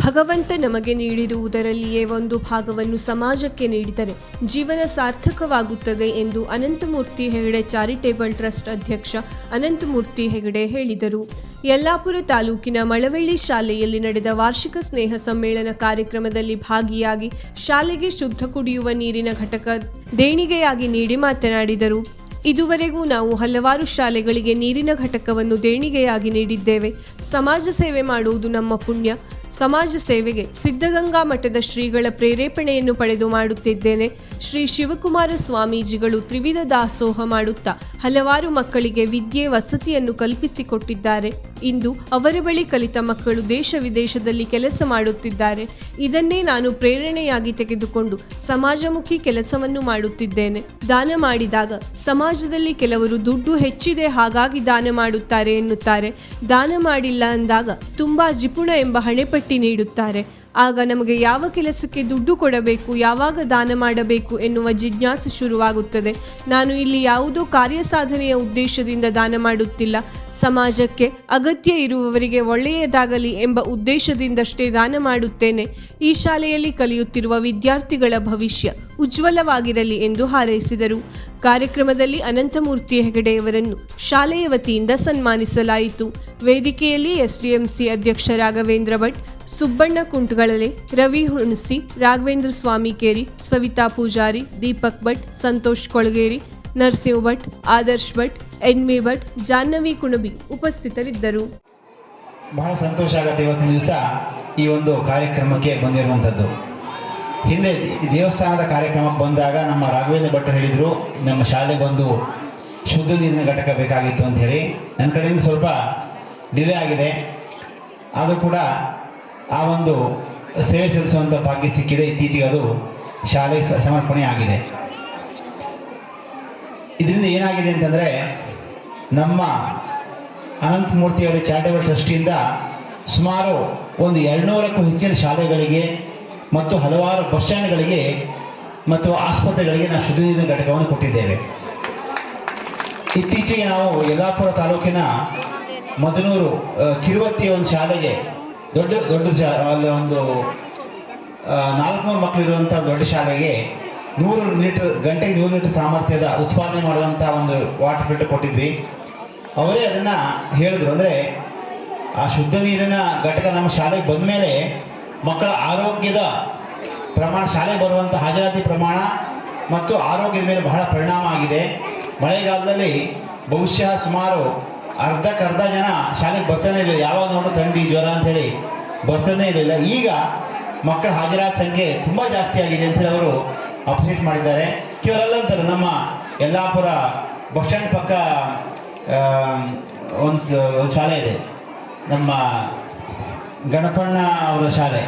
ಭಗವಂತ ನಮಗೆ ನೀಡಿರುವುದರಲ್ಲಿಯೇ ಒಂದು ಭಾಗವನ್ನು ಸಮಾಜಕ್ಕೆ ನೀಡಿದರೆ ಜೀವನ ಸಾರ್ಥಕವಾಗುತ್ತದೆ ಎಂದು ಅನಂತಮೂರ್ತಿ ಹೆಗಡೆ ಚಾರಿಟೇಬಲ್ ಟ್ರಸ್ಟ್ ಅಧ್ಯಕ್ಷ ಅನಂತಮೂರ್ತಿ ಹೆಗಡೆ ಹೇಳಿದರು. ಯಲ್ಲಾಪುರ ತಾಲೂಕಿನ ಮಳವಳ್ಳಿ ಶಾಲೆಯಲ್ಲಿ ನಡೆದ ವಾರ್ಷಿಕ ಸ್ನೇಹ ಸಮ್ಮೇಳನ ಕಾರ್ಯಕ್ರಮದಲ್ಲಿ ಭಾಗಿಯಾಗಿ ಶಾಲೆಗೆ ಶುದ್ಧ ಕುಡಿಯುವ ನೀರಿನ ಘಟಕ ದೇಣಿಗೆಯಾಗಿ ನೀಡಿ ಮಾತನಾಡಿದರು. ಇದುವರೆಗೂ ನಾವು ಹಲವಾರು ಶಾಲೆಗಳಿಗೆ ನೀರಿನ ಘಟಕವನ್ನು ದೇಣಿಗೆಯಾಗಿ ನೀಡಿದ್ದೇವೆ. ಸಮಾಜ ಸೇವೆ ಮಾಡುವುದು ನಮ್ಮ ಪುಣ್ಯ. ಸಮಾಜ ಸೇವೆಗೆ ಸಿದ್ಧಗಂಗಾ ಮಠದ ಶ್ರೀಗಳ ಪ್ರೇರೇಪಣೆಯನ್ನು ಪಡೆದು ಮಾಡುತ್ತಿದ್ದೇನೆ. ಶ್ರೀ ಶಿವಕುಮಾರ ಸ್ವಾಮೀಜಿಗಳು ತ್ರಿವಿಧ ದಾಸೋಹ ಮಾಡುತ್ತಾ ಹಲವಾರು ಮಕ್ಕಳಿಗೆ ವಿದ್ಯೆ ವಸತಿಯನ್ನು ಕಲ್ಪಿಸಿಕೊಟ್ಟಿದ್ದಾರೆ. ಇಂದು ಅವರ ಬಳಿ ಕಲಿತ ಮಕ್ಕಳು ದೇಶ ವಿದೇಶದಲ್ಲಿ ಕೆಲಸ ಮಾಡುತ್ತಿದ್ದಾರೆ. ಇದನ್ನೇ ನಾನು ಪ್ರೇರಣೆಯಾಗಿ ತೆಗೆದುಕೊಂಡು ಸಮಾಜಮುಖಿ ಕೆಲಸವನ್ನು ಮಾಡುತ್ತಿದ್ದೇನೆ. ದಾನ ಮಾಡಿದಾಗ ಸಮಾಜದಲ್ಲಿ ಕೆಲವರು ದುಡ್ಡು ಹೆಚ್ಚಿದೆ ಹಾಗಾಗಿ ದಾನ ಮಾಡುತ್ತಾರೆ ಎನ್ನುತ್ತಾರೆ. ದಾನ ಮಾಡಿಲ್ಲ ಅಂದಾಗ ತುಂಬಾ ಜಿಪುಣ ಎಂಬ ಹಣೆಪಟ್ಟಿ ನೀಡುತ್ತಾರೆ. ಆಗ ನಮಗೆ ಯಾವ ಕೆಲಸಕ್ಕೆ ದುಡ್ಡು ಕೊಡಬೇಕು, ಯಾವಾಗ ದಾನ ಮಾಡಬೇಕು ಎನ್ನುವ ಜಿಜ್ಞಾಸೆ ಶುರುವಾಗುತ್ತದೆ. ನಾನು ಇಲ್ಲಿ ಯಾವುದೋ ಕಾರ್ಯಸಾಧನೆಯ ಉದ್ದೇಶದಿಂದ ದಾನ ಮಾಡುತ್ತಿಲ್ಲ. ಸಮಾಜಕ್ಕೆ ಅಗತ್ಯ ಇರುವವರಿಗೆ ಒಳ್ಳೆಯದಾಗಲಿ ಎಂಬ ಉದ್ದೇಶದಿಂದಷ್ಟೇ ದಾನ ಮಾಡುತ್ತೇನೆ. ಈ ಶಾಲೆಯಲ್ಲಿ ಕಲಿಯುತ್ತಿರುವ ವಿದ್ಯಾರ್ಥಿಗಳ ಭವಿಷ್ಯ ಉಜ್ವಲವಾಗಿರಲಿ ಎಂದು ಹಾರೈಸಿದರು. ಕಾರ್ಯಕ್ರಮದಲ್ಲಿ ಅನಂತಮೂರ್ತಿ ಹೆಗಡೆಯವರನ್ನು ಶಾಲೆಯ ವತಿಯಿಂದ ಸನ್ಮಾನಿಸಲಾಯಿತು. ವೇದಿಕೆಯಲ್ಲಿ ಎಸ್ಡಿಎಂಸಿ ಅಧ್ಯಕ್ಷ ರಾಘವೇಂದ್ರ ಭಟ್, ಸುಬ್ಬಣ್ಣ ಕುಂಟಗಳಲೆ, ರವಿ ಹುಣಸಿ, ರಾಘವೇಂದ್ರ ಸ್ವಾಮಿ ಕೇರಿ, ಸವಿತಾ ಪೂಜಾರಿ, ದೀಪಕ್ ಭಟ್, ಸಂತೋಷ್ ಕೊಳಗೇರಿ, ನರಸಿಂಹ ಭಟ್, ಆದರ್ಶ್ ಭಟ್, ಎನ್ಮಿ ಭಟ್, ಜಾಹ್ನವಿ ಕುಣಬಿ ಉಪಸ್ಥಿತರಿದ್ದರು. ಬಹಳ ಸಂತೋಷ ಆಗುತ್ತೆ ಇವತ್ತಿನ ದಿವಸ ಈ ಒಂದು ಕಾರ್ಯಕ್ರಮಕ್ಕೆ ಬಂದಿರುವಂಥದ್ದು. ಹಿಂದೆ ದೇವಸ್ಥಾನದ ಕಾರ್ಯಕ್ರಮಕ್ಕೆ ಬಂದಾಗ ನಮ್ಮ ರಾಘವೇಂದ್ರ ಭಟ್ ಹೇಳಿದರು, ನಮ್ಮ ಶಾಲೆಗೆ ಒಂದು ಶುದ್ಧ ನೀರಿನ ಘಟಕ ಬೇಕಾಗಿತ್ತು ಅಂತ ಹೇಳಿ. ನನ್ನ ಕಡೆಯಿಂದ ಸ್ವಲ್ಪ ಡಿಲೇ ಆಗಿದೆ, ಆದರೂ ಕೂಡ ಆ ಒಂದು ಸೇವೆ ಸಲ್ಲಿಸುವಂಥ ಭಾಗ್ಯ ಸಿಕ್ಕಿದೆ. ಇತ್ತೀಚೆಗೆ ಅದು ಶಾಲೆ ಸಮರ್ಪಣೆ ಆಗಿದೆ. ಇದರಿಂದ ಏನಾಗಿದೆ ಅಂತಂದರೆ, ನಮ್ಮ ಅನಂತಮೂರ್ತಿಯವರ ಚಾರಿಟೇಬಲ್ ಟ್ರಸ್ಟಿಯಿಂದ ಸುಮಾರು ಒಂದು 200ಕ್ಕೂ ಹೆಚ್ಚಿನ ಶಾಲೆಗಳಿಗೆ ಮತ್ತು ಹಲವಾರು ಬಸ್ ಸ್ಟ್ಯಾಂಡ್ಗಳಿಗೆ ಮತ್ತು ಆಸ್ಪತ್ರೆಗಳಿಗೆ ನಾವು ಶುದ್ಧ ನೀರಿನ ಘಟಕವನ್ನು ಕೊಟ್ಟಿದ್ದೇವೆ. ಇತ್ತೀಚೆಗೆ ನಾವು ಯಲ್ಲಾಪುರ ತಾಲೂಕಿನ ಮದನೂರು ಕಿರುವತ್ತಿಯ ಒಂದು ಶಾಲೆಗೆ ದೊಡ್ಡ ಅಲ್ಲಿ ಒಂದು 400 ಮಕ್ಕಳಿರುವಂಥ ದೊಡ್ಡ ಶಾಲೆಗೆ 100 ಲೀಟರ್ ಗಂಟೆಗೆ 100 ಲೀಟರ್ ಸಾಮರ್ಥ್ಯದ ಉತ್ಪಾದನೆ ಮಾಡುವಂಥ ಒಂದು ವಾಟರ್ ಫಿಲ್ಟರ್ ಕೊಟ್ಟಿದ್ವಿ. ಅವರೇ ಅದನ್ನು ಹೇಳಿದ್ರು. ಅಂದರೆ ಆ ಶುದ್ಧ ನೀರಿನ ಘಟಕ ನಮ್ಮ ಶಾಲೆಗೆ ಬಂದ ಮೇಲೆ ಮಕ್ಕಳ ಆರೋಗ್ಯದ ಪ್ರಮಾಣ, ಶಾಲೆಗೆ ಬರುವಂಥ ಹಾಜರಾತಿ ಪ್ರಮಾಣ ಮತ್ತು ಆರೋಗ್ಯದ ಮೇಲೆ ಬಹಳ ಪರಿಣಾಮ ಆಗಿದೆ. ಮಳೆಗಾಲದಲ್ಲಿ ಬಹುಶಃ ಸುಮಾರು ಅರ್ಧಕ್ಕರ್ಧ ಜನ ಶಾಲೆಗೆ ಬರ್ತಾನೆ ಇರಲಿಲ್ಲ. ಯಾವಾಗ ನೋಡೋ ಥಂಡಿ ಜ್ವರ ಅಂಥೇಳಿ ಬರ್ತಾನೆ ಇರಲಿಲ್ಲ. ಈಗ ಮಕ್ಕಳ ಹಾಜರಾತಿ ಸಂಖ್ಯೆ ತುಂಬ ಜಾಸ್ತಿ ಆಗಿದೆ ಅಂತೇಳಿ ಅವರು ಅಪ್ರಿಷಿಯೇಟ್ ಮಾಡಿದ್ದಾರೆ. ಕೇವಲ ಅಲ್ಲ ಅಂತಾರೆ, ನಮ್ಮ ಯಲ್ಲಾಪುರ ಬಸ್ ಸ್ಟ್ಯಾಂಡ್ ಪಕ್ಕ ಒಂದು ಶಾಲೆ ಇದೆ, ನಮ್ಮ ಗಣಪಣ್ಣ ಅವರ ಶಾಲೆ,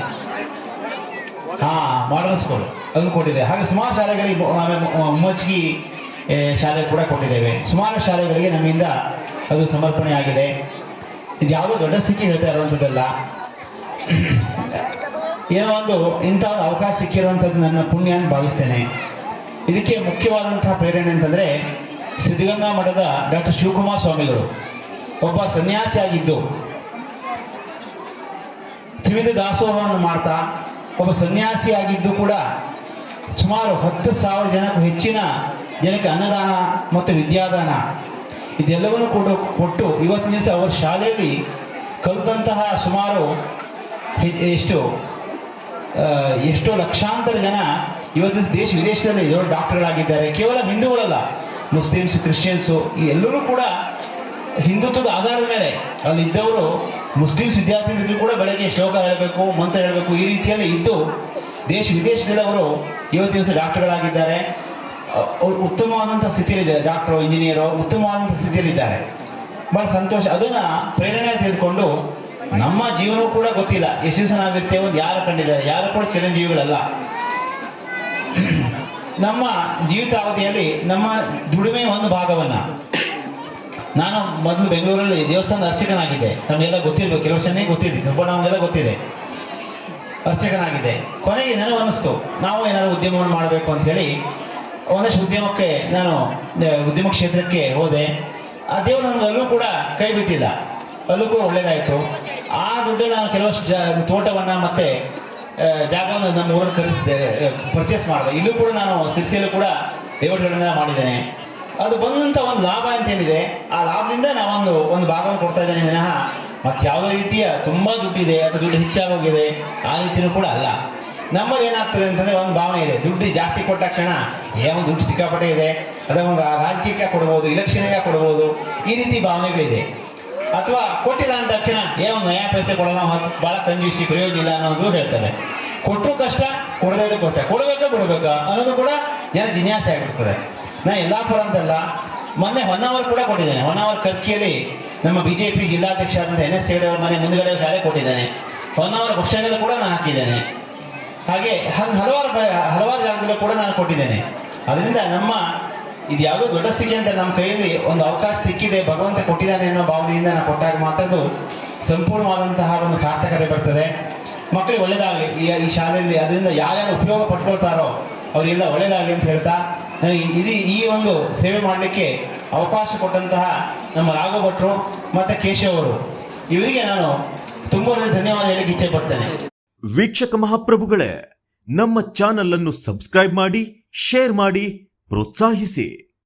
ಮಾಡಲ್ ಸ್ಕೂಲ್, ಅದು ಕೊಟ್ಟಿದೆ. ಹಾಗೆ ಸುಮಾರು ಶಾಲೆಗಳಿಗೆ ಮಜ್ಗಿ ಶಾಲೆ ಕೂಡ ಕೊಟ್ಟಿದ್ದೇವೆ. ಸುಮಾರು ಶಾಲೆಗಳಿಗೆ ನಮ್ಮಿಂದ ಅದು ಸಮರ್ಪಣೆ ಆಗಿದೆ. ಇದು ಯಾವುದೋ ದೊಡ್ಡ ಸ್ಥಿತಿ ಹೇಳ್ತಾ ಇರುವಂಥದ್ದಲ್ಲ. ಏನೋ ಒಂದು ಇಂಥ ಅವಕಾಶ ಸಿಕ್ಕಿರುವಂಥದ್ದು ನನ್ನ ಪುಣ್ಯ ಅಂತ ಭಾವಿಸ್ತೇನೆ. ಇದಕ್ಕೆ ಮುಖ್ಯವಾದಂತಹ ಪ್ರೇರಣೆ ಅಂತಂದರೆ, ಸಿದ್ಧಗಂಗಾ ಮಠದ ಡಾಕ್ಟರ್ ಶಿವಕುಮಾರ ಸ್ವಾಮಿಗಳು ಒಬ್ಬ ಸನ್ಯಾಸಿಯಾಗಿದ್ದು ತ್ರಿವಿಧ ದಾಸೋಹವನ್ನು ಮಾಡ್ತಾ, ಒಬ್ಬ ಸನ್ಯಾಸಿಯಾಗಿದ್ದು ಕೂಡ ಸುಮಾರು 10,000 ಜನಕ್ಕೂ ಹೆಚ್ಚಿನ ಜನಕ್ಕೆ ಅನ್ನದಾನ ಮತ್ತು ವಿದ್ಯಾದಾನ ಇದೆಲ್ಲವನ್ನೂ ಕೂಡ ಕೊಟ್ಟು ಇವತ್ತಿನ ದಿವಸ ಅವರ ಶಾಲೆಯಲ್ಲಿ ಕಲಿತಂತಹ ಸುಮಾರು ಎಷ್ಟೋ ಲಕ್ಷಾಂತರ ಜನ ಇವತ್ತಿನ ದೇಶ ವಿದೇಶದಲ್ಲಿ ದೊಡ್ಡ ಡಾಕ್ಟರ್ಗಳಾಗಿದ್ದಾರೆ. ಕೇವಲ ಹಿಂದೂಗಳಲ್ಲ, ಮುಸ್ಲಿಮ್ಸ್, ಕ್ರಿಶ್ಚಿಯನ್ಸು ಎಲ್ಲರೂ ಕೂಡ ಹಿಂದುತ್ವದ ಆಧಾರದ ಮೇಲೆ ಅಲ್ಲಿದ್ದವರು ಮುಸ್ಲಿಮ್ಸ್ ವಿದ್ಯಾರ್ಥಿಗಳು ಕೂಡ ಬೆಳಗ್ಗೆ ಶ್ಲೋಕ ಹೇಳಬೇಕು, ಮಂತ್ರ ಹೇಳಬೇಕು, ಈ ರೀತಿಯಲ್ಲಿ ಇದ್ದು ದೇಶ ವಿದೇಶದಲ್ಲಿ ಅವರು ಇವತ್ತಿನ ದಿವಸ ಡಾಕ್ಟರ್ಗಳಾಗಿದ್ದಾರೆ. ಉತ್ತಮವಾದಂಥ ಸ್ಥಿತಿಯಲ್ಲಿದ್ದಾರೆ. ಡಾಕ್ಟ್ರು, ಇಂಜಿನಿಯರು ಉತ್ತಮವಾದಂಥ ಸ್ಥಿತಿಯಲ್ಲಿದ್ದಾರೆ. ಭಾಳ ಸಂತೋಷ. ಅದನ್ನು ಪ್ರೇರಣೆ ತೆಗೆದುಕೊಂಡು ನಮ್ಮ ಜೀವನವೂ ಕೂಡ ಗೊತ್ತಿಲ್ಲ ಎಷ್ಟು ದಿವಸ ನಾವಿರ್ತೇವೆ, ಒಂದು ಯಾರು ಕಂಡಿದ್ದಾರೆ, ಯಾರು ಕೂಡ ಚಿರಂಜೀವಿಗಳಲ್ಲ. ನಮ್ಮ ಜೀವಿತಾವಧಿಯಲ್ಲಿ ನಮ್ಮ ದುಡಿಮೆ ಒಂದು ಭಾಗವನ್ನು, ನಾನು ಮೊದಲು ಬೆಂಗಳೂರಲ್ಲಿ ದೇವಸ್ಥಾನದ ಅರ್ಚಕನಾಗಿದ್ದೆ. ನಮಗೆಲ್ಲ ಗೊತ್ತಿರಬೇಕು, ಕೆಲವು ವರ್ಷನೇ ಗೊತ್ತಿದೆ, ಸ್ವಲ್ಪ ನಮಗೆಲ್ಲ ಗೊತ್ತಿದೆ. ಅರ್ಚಕನಾಗಿದ್ದೆ. ಕೊನೆಗೆ ನನಗೆ ಅನ್ನಿಸ್ತು, ನಾವು ಏನಾದರೂ ಉದ್ಯಮವನ್ನು ಮಾಡಬೇಕು ಅಂಥೇಳಿ ಒಂದಷ್ಟು ಉದ್ಯಮಕ್ಕೆ ನಾನು ಉದ್ಯಮ ಕ್ಷೇತ್ರಕ್ಕೆ ಹೋದೆ. ಆ ದೇವರು ನನಗೆ ಅಲ್ಲೂ ಕೂಡ ಕೈ ಬಿಟ್ಟಿಲ್ಲ, ಅಲ್ಲೂ ಕೂಡ ಒಳ್ಳೆಯದಾಯಿತು. ಆ ದುಡ್ಡು ನಾನು ಕೆಲವಷ್ಟು ತೋಟವನ್ನು ಮತ್ತು ಜಾಗವನ್ನು ನಮ್ಮ ಊರಲ್ಲಿ ಖರೀದಿಸಿದೆ, ಪರ್ಚೇಸ್ ಮಾಡಿದೆ. ಇಲ್ಲೂ ಕೂಡ ನಾನು ಸಿರ್ಸಿಯಲ್ಲೂ ಕೂಡ ಲೇಔಟ್ಗಳನ್ನ ಮಾಡಿದ್ದೇನೆ. ಅದು ಬಂದಂಥ ಒಂದು ಲಾಭ ಅಂತ ಏನಿದೆ, ಆ ಲಾಭದಿಂದ ನಾವೊಂದು ಭಾಗವನ್ನು ಕೊಡ್ತಾ ಇದ್ದೇನೆ ವಿನಃ ಮತ್ತು ಯಾವುದೇ ರೀತಿಯ ತುಂಬ ದುಡ್ಡಿದೆ ಅಥವಾ ದುಡ್ಡು ಹೆಚ್ಚಾಗೋಗಿದೆ ಆ ರೀತಿಯೂ ಕೂಡ ಅಲ್ಲ. ನಮ್ಮಲ್ಲಿ ಏನಾಗ್ತದೆ ಅಂತಂದರೆ ಒಂದು ಭಾವನೆ ಇದೆ, ದುಡ್ಡು ಜಾಸ್ತಿ ಕೊಟ್ಟ ತಕ್ಷಣ ಏನೋ ದುಡ್ಡು ಸಿಕ್ಕಾಪಟ್ಟೆ ಇದೆ, ಅದನ್ನು ರಾಜಕೀಯಕ್ಕೆ ಕೊಡ್ಬೋದು, ಇಲೆಕ್ಷನ್ಗೆ ಕೊಡ್ಬೋದು, ಈ ರೀತಿ ಭಾವನೆಗಳಿದೆ. ಅಥವಾ ಕೊಟ್ಟಿಲ್ಲ ಅಂದ ತಕ್ಷಣ ಒಂದು ನಯಾ ಪೈಸೆ ಕೊಡೋಣ, ಭಾಳ ಕಂಜೂಸಿ, ಪ್ರಯೋಜನ ಇಲ್ಲ ಅನ್ನೋದು ಹೇಳ್ತಾರೆ. ಕೊಟ್ಟರು ಕಷ್ಟ, ಕೊಡದೇ ಕಷ್ಟ, ಕೊಡಬೇಕಾ ಅನ್ನೋದು ಕೂಡ ಜನ ಜಿಜ್ಞಾಸೆ ಆಗಿಬಿಡ್ತದೆ. ನಾನು ಯಲ್ಲಾಪುರ ಅಂತಲ್ಲ, ಮೊನ್ನೆ ಹೊನ್ನಾವರ್ ಕೂಡ ಕೊಟ್ಟಿದ್ದೇನೆ. ಹೊನ್ನಾವರ್ ಕರ್ಕಿಯಲ್ಲಿ ನಮ್ಮ BJP ಜಿಲ್ಲಾಧ್ಯಕ್ಷ ಆದಂಥ NS ಹೆಗಡೆ ಅವ್ರ ಮನೆ ಮುಂದುಗಡೆ ಶಾಲೆ ಕೊಟ್ಟಿದ್ದೇನೆ. ಹೊನ್ನಾವರ ಬಸ್ ಸ್ಟ್ಯಾಂಡಲ್ಲೂ ಕೂಡ ನಾನು ಹಾಕಿದ್ದೇನೆ. ಹಾಗೆ ಹಲವಾರು ಜಾಗದಲ್ಲೂ ಕೂಡ ನಾನು ಕೊಟ್ಟಿದ್ದೇನೆ. ಅದರಿಂದ ಇದು ಯಾವುದೋ ದೊಡ್ಡ ಸ್ಥಿತಿ ಅಂತ ನಮ್ಮ ಕೈಯಲ್ಲಿ ಒಂದು ಅವಕಾಶ ಸಿಕ್ಕಿದೆ, ಭಗವಂತ ಕೊಟ್ಟಿದ್ದಾನೆ ಅನ್ನೋ ಭಾವನೆಯಿಂದ ನಾನು ಕೊಟ್ಟಾಗ ಮಾತ್ರ ಅದು ಸಂಪೂರ್ಣವಾದಂತಹ ಒಂದು ಸಾರ್ಥಕತೆ ಬರ್ತದೆ. ಮಕ್ಕಳಿಗೆ ಒಳ್ಳೆಯದಾಗಲಿ ಈ ಶಾಲೆಯಲ್ಲಿ, ಅದರಿಂದ ಯಾರ್ಯಾರು ಉಪಯೋಗ ಪಡ್ಕೊಳ್ತಾರೋ ಅವರಿಗೆಲ್ಲ ಒಳ್ಳೆಯದಾಗಲಿ ಅಂತ ಹೇಳ್ತಾ, ನನಗೆ ಈ ಒಂದು ಸೇವೆ ಮಾಡಲಿಕ್ಕೆ ಅವಕಾಶ ಕೊಟ್ಟಂತಹ ನಮ್ಮ ರಾಘವ್ ಭಟ್ರು ಮತ್ತು ಕೇಶವ್ ಅವರು, ಇವರಿಗೆ ನಾನು ತುಂಬ ಧನ್ಯವಾದ ಹೇಳಲಿಕ್ಕೆ ಇಚ್ಛೆ ಪಡ್ತೇನೆ. ವೀಕ್ಷಕ ಮಹಾಪ್ರಭುಗಳೇ, ನಮ್ಮ ಚಾನಲ್ ಅನ್ನು ಸಬ್ಸ್ಕ್ರೈಬ್ ಮಾಡಿ, ಶೇರ್ ಮಾಡಿ, ಪ್ರೋತ್ಸಾಹಿಸಿ.